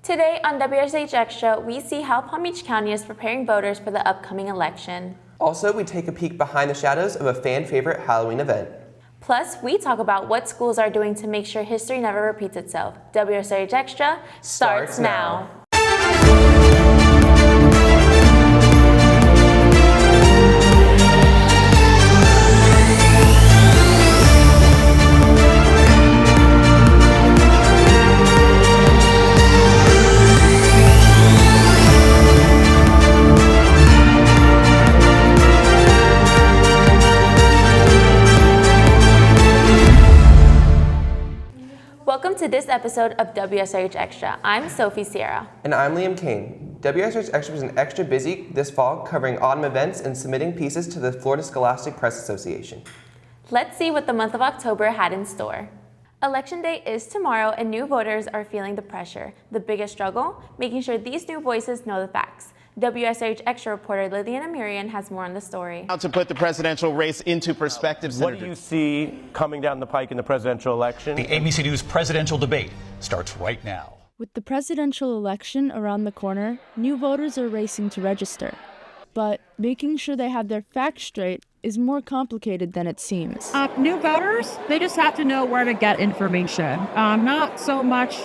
Today on WSRH Extra, we see how Palm Beach County is preparing voters for the upcoming election. Also, we take a peek behind the shadows of a fan-favorite Halloween event. Plus, we talk about what schools are doing to make sure history never repeats itself. WSRH Extra starts now. Welcome to this episode of WSRH Extra. I'm Sophie Sierra. And I'm Liam Kane. WSRH Extra was an extra busy this fall covering autumn events and submitting pieces to the Florida Scholastic Press Association. Let's see what the month of October had in store. Election day is tomorrow and new voters are feeling the pressure. The biggest struggle? Making sure these new voices know the facts. WSRH Extra reporter Lillian Amirian has more on the story. To put the presidential race into perspective, What do you see coming down the pike in the presidential election? The ABC News presidential debate starts right now. With the presidential election around the corner, new voters are racing to register. But making sure they have their facts straight is more complicated than it seems. New voters, they just have to know where to get information. Not so much,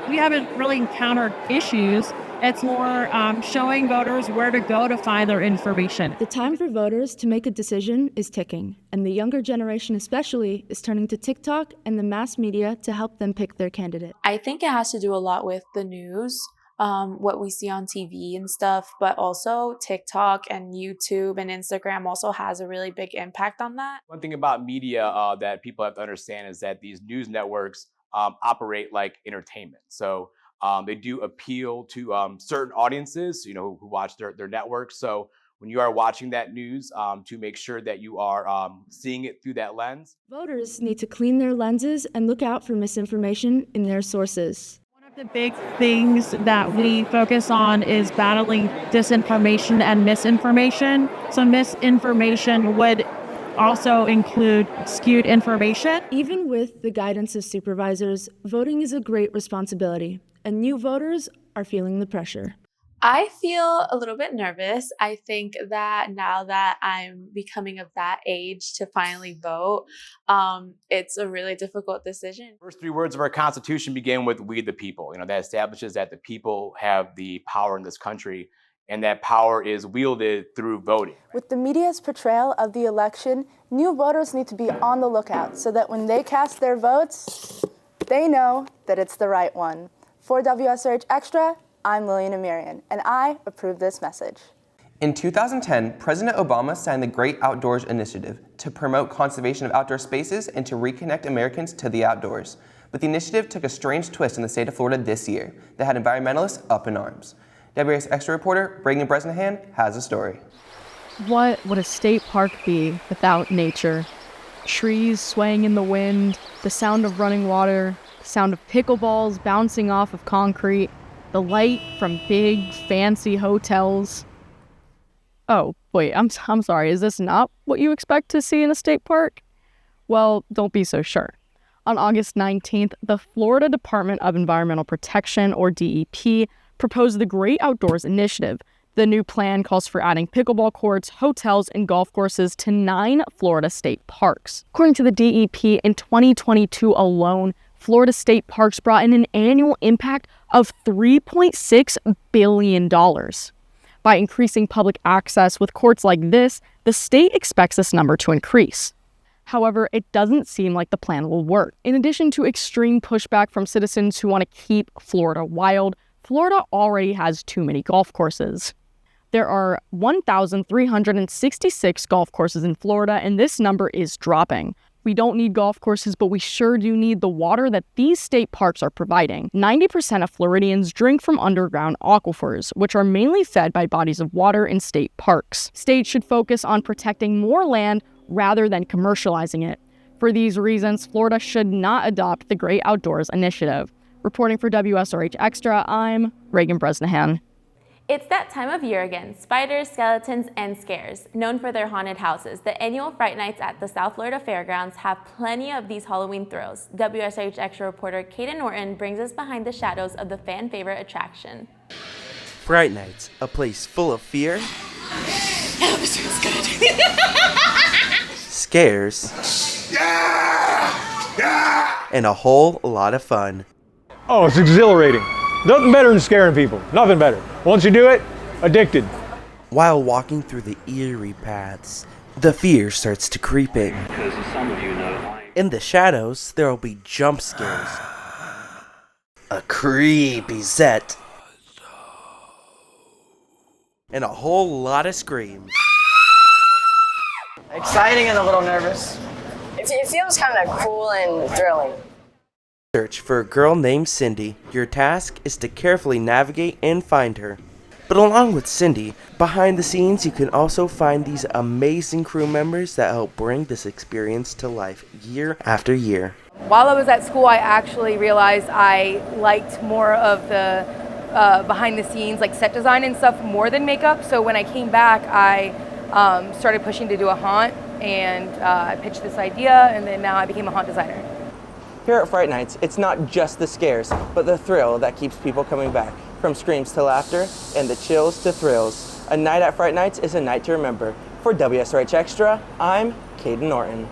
we haven't really encountered issues. It's more showing voters where to go to find their information. The time for voters to make a decision is ticking, and the younger generation especially is turning to TikTok and the mass media to help them pick their candidate. I think it has to do a lot with the news, what we see on TV and stuff, but also TikTok and YouTube and Instagram also has a really big impact on that. One thing about media that people have to understand is that these news networks operate like entertainment. So they do appeal to certain audiences, who watch their networks. So when you are watching that news, to make sure that you are seeing it through that lens. Voters need to clean their lenses and look out for misinformation in their sources. One of the big things that we focus on is battling disinformation and misinformation. So misinformation would also include skewed information. Even with the guidance of supervisors, voting is a great responsibility, and new voters are feeling the pressure. I feel a little bit nervous. I think that now that I'm becoming of that age to finally vote, it's a really difficult decision. First three words of our Constitution begin with "we the people." That establishes that the people have the power in this country, and that power is wielded through voting. With the media's portrayal of the election, new voters need to be on the lookout so that when they cast their votes, they know that it's the right one. For WSRH Extra, I'm Lillian Amirian, and I approve this message. In 2010, President Obama signed the Great Outdoors Initiative to promote conservation of outdoor spaces and to reconnect Americans to the outdoors. But the initiative took a strange twist in the state of Florida this year that had environmentalists up in arms. WS Extra reporter Reagan Bresnahan has a story. What would a state park be without nature? Trees swaying in the wind, the sound of running water, the sound of pickleballs bouncing off of concrete, the light from big, fancy hotels. Oh, wait, I'm sorry, is this not what you expect to see in a state park? Well, don't be so sure. On August 19th, the Florida Department of Environmental Protection, or DEP, proposed the Great Outdoors Initiative. The new plan calls for adding pickleball courts, hotels, and golf courses to 9 Florida state parks. According to the DEP, in 2022 alone, Florida state parks brought in an annual impact of $3.6 billion. By increasing public access with courts like this, the state expects this number to increase. However, it doesn't seem like the plan will work. In addition to extreme pushback from citizens who want to keep Florida wild, Florida already has too many golf courses. There are 1,366 golf courses in Florida, and this number is dropping. We don't need golf courses, but we sure do need the water that these state parks are providing. 90% of Floridians drink from underground aquifers, which are mainly fed by bodies of water in state parks. States should focus on protecting more land rather than commercializing it. For these reasons, Florida should not adopt the Great Outdoors Initiative. Reporting for WSRH Extra, I'm Reagan Bresnahan. It's that time of year again. Spiders, skeletons, and scares. Known for their haunted houses, the annual Fright Nights at the South Florida Fairgrounds have plenty of these Halloween thrills. WSRH Extra reporter Kaden Norton brings us behind the shadows of the fan favorite attraction. Fright Nights, a place full of fear, scares, and a whole lot of fun. Oh, it's exhilarating. Nothing better than scaring people. Nothing better. Once you do it, addicted. While walking through the eerie paths, the fear starts to creep in. In the shadows, there will be jump scares, a creepy set, and a whole lot of screams. Exciting and a little nervous. It feels kind of cool and thrilling. Search for a girl named Cindy. Your task is to carefully navigate and find her. But along with Cindy, behind the scenes you can also find these amazing crew members that help bring this experience to life year after year. While I was at school, I actually realized I liked more of the behind the scenes, like set design and stuff, more than makeup. So when I came back, I started pushing to do a haunt, and I pitched this idea, and then now I became a haunt designer. Here at Fright Nights, it's not just the scares, but the thrill that keeps people coming back. From screams to laughter, and the chills to thrills. A night at Fright Nights is a night to remember. For WSRH Extra, I'm Kaden Norton.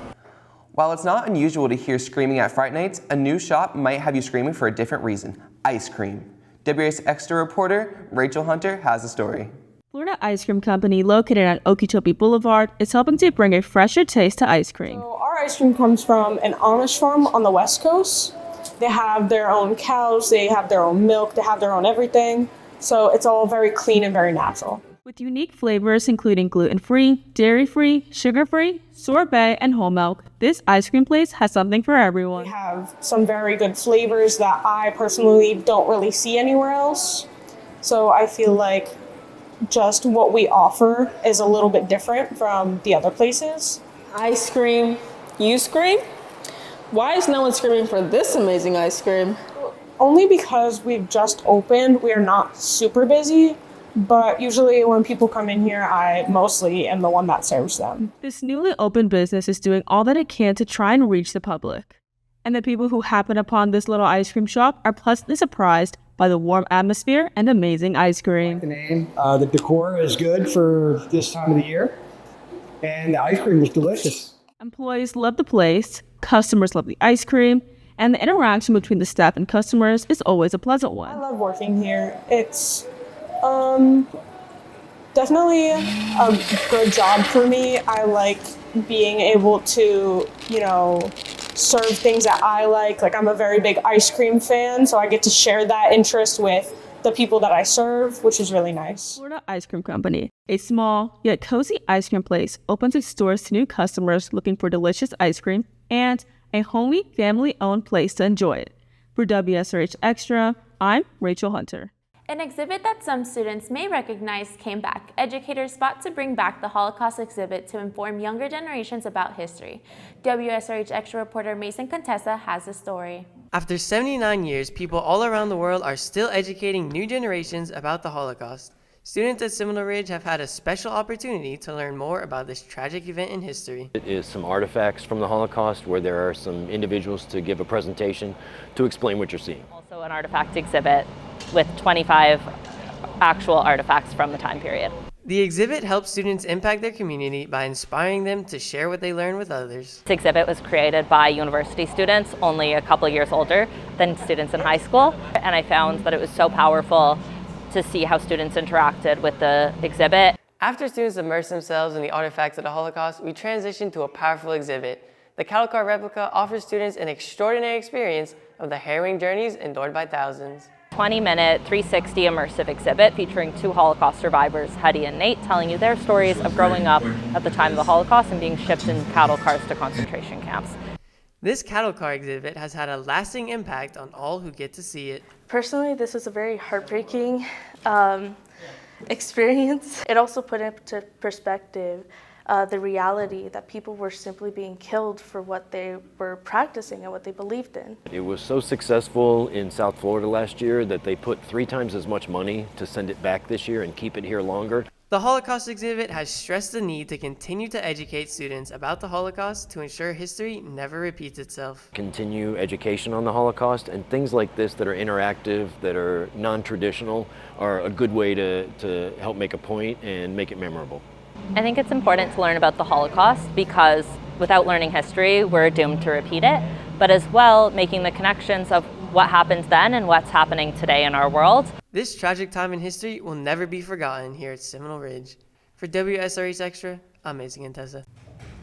While it's not unusual to hear screaming at Fright Nights, a new shop might have you screaming for a different reason: ice cream. WS Extra reporter Rachel Hunter has the story. Florida Ice Cream Company, located at Okeechobee Boulevard, is helping to bring a fresher taste to ice cream. So our ice cream comes from an Amish farm on the West Coast. They have their own cows, they have their own milk, they have their own everything. So it's all very clean and very natural. With unique flavors including gluten-free, dairy-free, sugar-free, sorbet, and whole milk, this ice cream place has something for everyone. We have some very good flavors that I personally don't really see anywhere else. So I feel like just what we offer is a little bit different from the other places. Ice cream, you scream? Why is no one screaming for this amazing ice cream? Only because we've just opened. We are not super busy, but usually when people come in here, I mostly am the one that serves them. This newly opened business is doing all that it can to try and reach the public. And the people who happen upon this little ice cream shop are pleasantly surprised by the warm atmosphere and amazing ice cream. The decor is good for this time of the year, and the ice cream is delicious. Employees love the place, customers love the ice cream, and the interaction between the staff and customers is always a pleasant one. I love working here. It's definitely a good job for me. I like being able to, serve things that I like. Like, I'm a very big ice cream fan, so I get to share that interest with the people that I serve, which is really nice. Florida Ice Cream Company, a small yet cozy ice cream place, opens its doors to new customers looking for delicious ice cream and a homey, family-owned place to enjoy it. For WSRH Extra, I'm Rachel Hunter. An exhibit that some students may recognize came back. Educators fought to bring back the Holocaust exhibit to inform younger generations about history. WSRH Extra reporter Mason Contessa has the story. After 79 years, people all around the world are still educating new generations about the Holocaust. Students at Seminole Ridge have had a special opportunity to learn more about this tragic event in history. It is some artifacts from the Holocaust where there are some individuals to give a presentation to explain what you're seeing. Also an artifact exhibit with 25 actual artifacts from the time period. The exhibit helps students impact their community by inspiring them to share what they learn with others. This exhibit was created by university students, only a couple years older than students in high school, and I found that it was so powerful to see how students interacted with the exhibit. After students immersed themselves in the artifacts of the Holocaust, we transitioned to a powerful exhibit. The cattle car replica offers students an extraordinary experience of the harrowing journeys endured by thousands. 20-minute, 360 immersive exhibit featuring two Holocaust survivors, Hetty and Nate, telling you their stories of growing up at the time of the Holocaust and being shipped in cattle cars to concentration camps. This cattle car exhibit has had a lasting impact on all who get to see it. Personally, this was a very heartbreaking experience. It also put into perspective the reality that people were simply being killed for what they were practicing and what they believed in. It was so successful in South Florida last year that they put 3 times as much money to send it back this year and keep it here longer. The Holocaust exhibit has stressed the need to continue to educate students about the Holocaust to ensure history never repeats itself. Continue education on the Holocaust, and things like this that are interactive, that are non-traditional, are a good way to help make a point and make it memorable. I think it's important to learn about the Holocaust because without learning history, we're doomed to repeat it, but as well making the connections of what happened then and what's happening today in our world. This tragic time in history will never be forgotten here at Seminole Ridge. For WSRH Extra, I'm Mason and Tessa.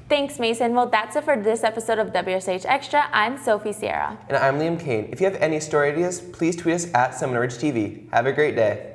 Thanks, Mason. Well, that's it for this episode of WSRH Extra. I'm Sophie Sierra. And I'm Liam Kane. If you have any story ideas, please tweet us at Seminole Ridge TV. Have a great day.